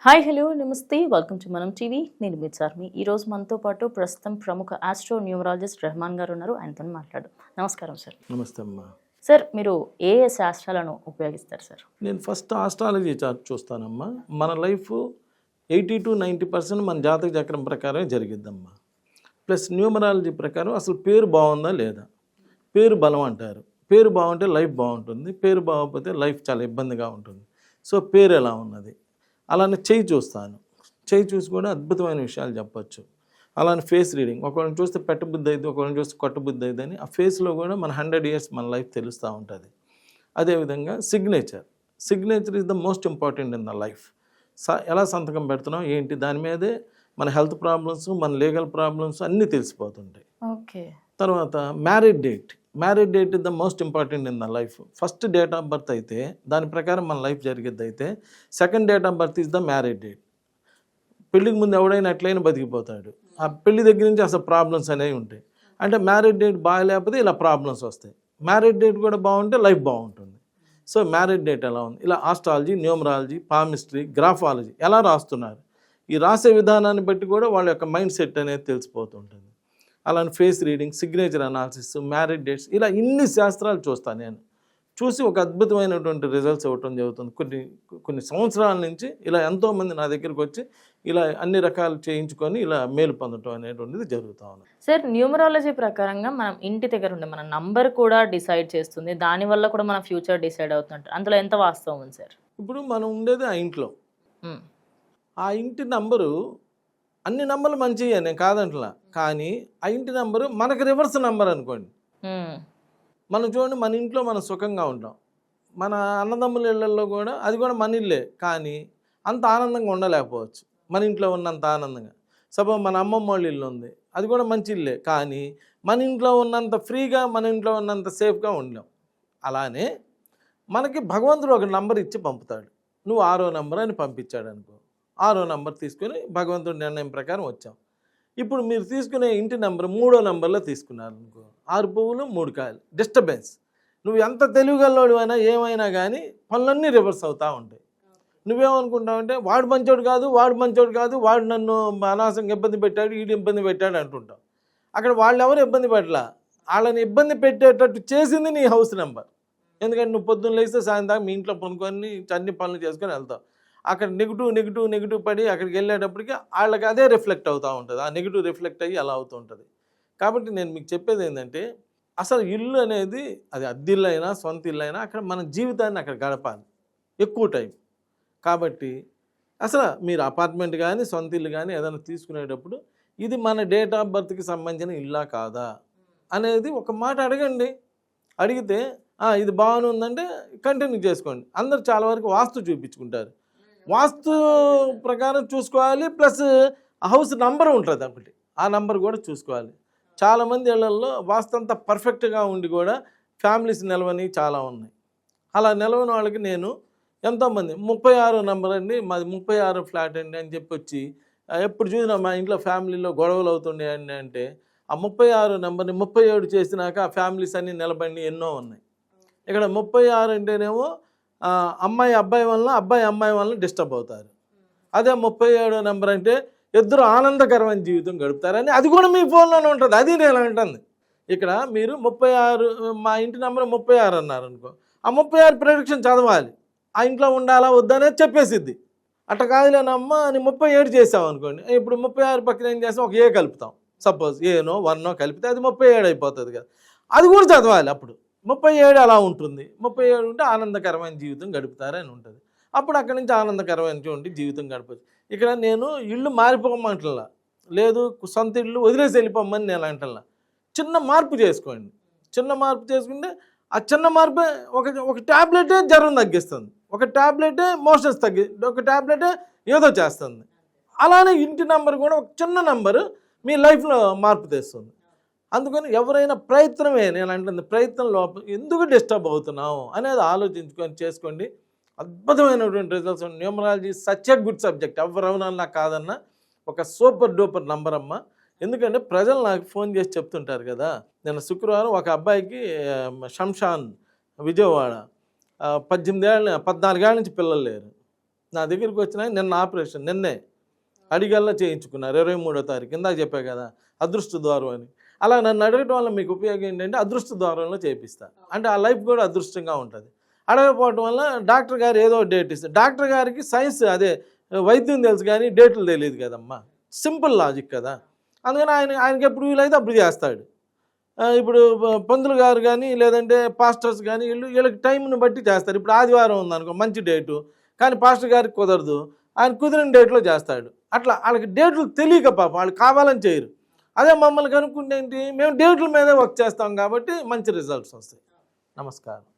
Hi hello నమస్తే welcome to మనం TV. నేను మీ చార్మి. ఈరోజు మనతో పాటు ప్రస్తుతం ప్రముఖ ఆస్ట్రో న్యూమరాలజిస్ట్ రెహమాన్ గారు ఉన్నారు. ఆయనతో మాట్లాడు. నమస్కారం సార్. నమస్తే అమ్మా. సార్, మీరు ఏ ఏ శాస్త్రాలను ఉపయోగిస్తారు సార్? నేను ఫస్ట్ ఆస్ట్రాలజీ చార్ట్ చూస్తానమ్మా. మన లైఫ్ 80 to 90% మన జాతక చక్రం ప్రకారమే జరిగిద్దమ్మా. ప్లస్ న్యూమరాలజీ ప్రకారం అసలు పేరు బాగుందా లేదా, పేరు బలం అంటారు. పేరు బాగుంటే లైఫ్ బాగుంటుంది, పేరు బాగోకపోతే లైఫ్ చాలా ఇబ్బందిగా ఉంటుంది. సో పేరు ఎలా ఉన్నది, అలానే చెయ్యి చూస్తాను. చెయ్యి చూసి కూడా అద్భుతమైన విషయాలు చెప్పచ్చు. అలానే ఫేస్ రీడింగ్, ఒకరిని చూస్తే పెట్టబుద్ధి అయింది, ఒకరిని చూస్తే కొట్టబుద్ధి అయింది అని ఆ ఫేస్లో కూడా మన 100 years మన లైఫ్ తెలుస్తూ ఉంటుంది. అదేవిధంగా signature is the most important in the life. ఎలా సంతకం పెడుతున్నాం ఏంటి, దాని మీదే మన హెల్త్ ప్రాబ్లమ్స్, మన లీగల్ ప్రాబ్లమ్స్ అన్నీ తెలిసిపోతుంటాయి. ఓకే. తర్వాత marriage date is the most important in the life. First date of birth అయితే దాని ప్రకారం మన లైఫ్ జరిగేది అయితే, second date of birth is the marriage date. పెళ్ళికి ముందు ఎవడైనా ఎట్లయినా బతికిపోతాడు. ఆ పెళ్లి దగ్గర నుంచి అసలు ప్రాబ్లమ్స్ అనేవి ఉంటాయి. అంటే మ్యారేజ్ డేట్ బాగాలేకపోతే ఇలా ప్రాబ్లమ్స్ వస్తాయి. మ్యారేజ్ డేట్ కూడా బాగుంటే లైఫ్ బాగుంటుంది. సో మ్యారేజ్ డేట్ ఎలా ఉంది, ఇలా ఆస్ట్రాలజీ, న్యూమరాలజీ, పామిస్ట్రీ, గ్రాఫాలజీ ఎలా రాస్తున్నారు, ఈ రాసే విధానాన్ని బట్టి కూడా వాళ్ళ యొక్క మైండ్ సెట్ అనేది తెలిసిపోతుంటుంది. అలానే face reading, signature analysis, marriage dates, ఇలా ఇన్ని శాస్త్రాలు చూస్తాను. నేను చూసి ఒక అద్భుతమైనటువంటి రిజల్ట్స్ ఇవ్వటం జరుగుతుంది. కొన్ని సంవత్సరాల నుంచి ఇలా ఎంతోమంది నా దగ్గరికి వచ్చి ఇలా అన్ని రకాలు చేయించుకొని ఇలా మేలు పొందటం అనేటువంటిది జరుగుతూ ఉంది. సార్, న్యూమరాలజీ ప్రకారంగా మనం ఇంటి దగ్గర ఉండే మన నంబర్ కూడా డిసైడ్ చేస్తుంది, దానివల్ల కూడా మన ఫ్యూచర్ డిసైడ్ అవుతుంటారు. అందులో ఎంత వాస్తవం ఉంది సార్? ఇప్పుడు మనం ఉండేది ఆ ఇంట్లో, ఆ ఇంటి నంబరు, అన్ని నంబర్లు మంచిగా నేను కాదంటలా, కానీ ఆ ఇంటి నంబరు మనకు రివర్స్ నంబర్ అనుకోండి. మనం చూడండి, మన ఇంట్లో మనం సుఖంగా ఉంటాం, మన అన్నదమ్ముల ఇళ్లలో కూడా అది కూడా మన ఇల్లే, కానీ అంత ఆనందంగా ఉండలేకపోవచ్చు మన ఇంట్లో ఉన్నంత ఆనందంగా. సపోజ్ మన అమ్మమ్మ వాళ్ళ ఇల్లు ఉంది, అది కూడా మంచి ఇల్లే, కానీ మన ఇంట్లో ఉన్నంత ఫ్రీగా, మన ఇంట్లో ఉన్నంత సేఫ్గా ఉండలేం. అలానే మనకి భగవంతుడు ఒక నంబర్ ఇచ్చి పంపుతాడు. నువ్వు 6వ నంబర్ అని పంపించాడు అనుకో, 6వ నంబర్ తీసుకొని భగవంతుడి నిర్ణయం ప్రకారం వచ్చాం. ఇప్పుడు మీరు తీసుకునే ఇంటి నెంబర్ 3వ నంబర్లో తీసుకున్నారు అనుకో, 6 పువ్వులు 3 కాయలు, డిస్టర్బెన్స్. నువ్వు ఎంత తెలివిగల్లోడు అయినా ఏమైనా కానీ పనులన్నీ రివర్స్ అవుతూ ఉంటాయి. నువ్వేమనుకుంటావంటే వాడు మంచోడు కాదు, వాడు నన్ను అనవసరంగా ఇబ్బంది పెట్టాడు, వీడు ఇబ్బంది పెట్టాడు అంటుంటావు. అక్కడ వాళ్ళు ఎవరు ఇబ్బంది పెట్టలా, వాళ్ళని ఇబ్బంది పెట్టేటట్టు చేసింది నీ హౌస్ నెంబర్. ఎందుకంటే నువ్వు పొద్దున్న లేస్తే సాయంత్రం మీ ఇంట్లో పనుకొని అన్ని పనులు చేసుకొని వెళ్తావు. అక్కడ నెగిటివ్ పడి అక్కడికి వెళ్ళేటప్పటికి వాళ్ళకి అదే రిఫ్లెక్ట్ అవుతూ ఉంటుంది. ఆ నెగిటివ్ రిఫ్లెక్ట్ అయ్యి అలా అవుతూ ఉంటుంది. కాబట్టి నేను మీకు చెప్పేది ఏంటంటే, అసలు ఇల్లు అనేది అది అద్దిల్లు అయినా సొంత ఇల్లు అయినా అక్కడ మన జీవితాన్ని అక్కడ గడపాలి ఎక్కువ టైం. కాబట్టి అసలు మీరు అపార్ట్మెంట్ కానీ సొంత ఇల్లు కానీ ఏదైనా తీసుకునేటప్పుడు ఇది మన డేట్ ఆఫ్ బర్త్కి సంబంధించిన ఇల్లా కాదా అనేది ఒక మాట అడగండి. అడిగితే ఇది బాగుందంటే కంటిన్యూ చేసుకోండి. అందరు చాలా వరకు వాస్తు చూపించుకుంటారు, వాస్తు ప్రకారం చూసుకోవాలి. ప్లస్ హౌస్ నంబర్ ఉంటుంది ఒకటి, ఆ నంబర్ కూడా చూసుకోవాలి. చాలామంది ఇళ్లలో వాస్తు అంతా పర్ఫెక్ట్గా ఉండి కూడా ఫ్యామిలీస్ నిలవని చాలా ఉన్నాయి. అలా నిలవని వాళ్ళకి నేను ఎంతోమంది 36వ నంబర్ అండి, మాది 36 ఫ్లాట్ అండి అని చెప్పి వచ్చి ఎప్పుడు చూసినా మా ఇంట్లో ఫ్యామిలీలో గొడవలు అవుతుండే అండి అంటే, ఆ 36 నెంబర్ని 37 చేసినాక ఆ ఫ్యామిలీస్ అన్నీ నిలబడి ఎన్నో ఉన్నాయి. ఇక్కడ 36 అంటేనేమో అమ్మాయి అబ్బాయి వలన డిస్టర్బ్ అవుతారు. అదే 37వ నెంబర్ అంటే ఇద్దరు ఆనందకరమైన జీవితం గడుపుతారని అది కూడా మీ ఫోన్లోనే ఉంటుంది. అది నేను అంటుంది. ఇక్కడ మీరు 36, మా ఇంటి నెంబర్ 36 అన్నారు అనుకో, ఆ 36 ప్రెడిక్షన్ చదవాలి. ఆ ఇంట్లో ఉండాలా వద్దనేది చెప్పేసిద్ది. అట్లా కాదులేనమ్మా అని 37 చేసాం అనుకోండి, ఇప్పుడు 36 పక్కన ఏం చేస్తాం, ఒక ఏ కలుపుతాం. సపోజ్ ఏనో 1 కలిపితే అది 37 అయిపోతుంది కదా, అది కూడా చదవాలి. అప్పుడు 37 అలా ఉంటుంది. 37 ఉంటే ఆనందకరమైన జీవితం గడుపుతారని ఉంటుంది. అప్పుడు అక్కడి నుంచి ఆనందకరమైనటువంటి జీవితం గడపచ్చు. ఇక్కడ నేను ఇల్లు మారిపోమంటలా, లేదు సొంత ఇల్లు వదిలేసి వెళ్ళిపోమని నేను అంటలా. చిన్న మార్పు చేసుకోండి. చిన్న మార్పు చేసుకుంటే ఆ చిన్న మార్పే ఒక ట్యాబ్లెటే జ్వరం తగ్గిస్తుంది, ఒక ట్యాబ్లెటే మోషన్స్ ఒక ట్యాబ్లెటే ఏదో చేస్తుంది. అలానే ఇంటి నెంబర్ కూడా ఒక చిన్న నెంబరు మీ లైఫ్లో మార్పు తెస్తుంది. అందుకని ఎవరైనా ప్రయత్నమే, నేను అంటుంది ప్రయత్నం లోపల ఎందుకు డిస్టర్బ్ అవుతున్నావు అనేది ఆలోచించుకొని చేసుకోండి. అద్భుతమైనటువంటి results. Numerology such a good subject. ఎవరెవరన్నా కాదన్నా ఒక సూపర్ డూపర్ నంబర్ అమ్మ. ఎందుకంటే ప్రజలు నాకు ఫోన్ చేసి చెప్తుంటారు కదా, నేను శుక్రవారం ఒక అబ్బాయికి శంషాన్ విజయవాడ 14 ఏళ్ళ నుంచి పిల్లలు లేరు. నా దగ్గరికి వచ్చిన నిన్న ఆపరేషన్ నిన్నే అడిగల్లా చేయించుకున్నారు 23వ తారీఖు ఇందాక చెప్పా కదా అదృష్ట ద్వారం అని. అలా నన్ను అడగటం వల్ల మీకు ఉపయోగం ఏంటంటే అదృష్ట ద్వారంలో చేపిస్తా, అంటే ఆ లైఫ్ కూడా అదృష్టంగా ఉంటుంది. అడగకపోవటం వల్ల డాక్టర్ గారు ఏదో డేట్ ఇస్తారు. డాక్టర్ గారికి సైన్స్ అదే వైద్యం తెలుసు కానీ డేట్లు తెలియదు కదమ్మా, సింపుల్ లాజిక్ కదా. అందుకని ఆయనకి ఎప్పుడు వీలైతే అప్పుడు చేస్తాడు. ఇప్పుడు పంతులు గారు కానీ లేదంటే పాస్టర్స్ కానీ వీళ్ళకి టైంని బట్టి చేస్తారు. ఇప్పుడు ఆదివారం ఉందనుకో మంచి డేటు, కానీ పాస్టర్ గారికి కుదరదు, ఆయన కుదిరిన డేట్లో చేస్తాడు. అట్లా వాళ్ళకి డేట్లు తెలియక పాపం వాళ్ళు కావాలని చేయరు. అదే మమ్మల్ని కనుక్కుంటే ఏంటి, మేము డేట్ల మీదే వర్క్ చేస్తాం కాబట్టి మంచి రిజల్ట్స్ వస్తాయి. నమస్కారం.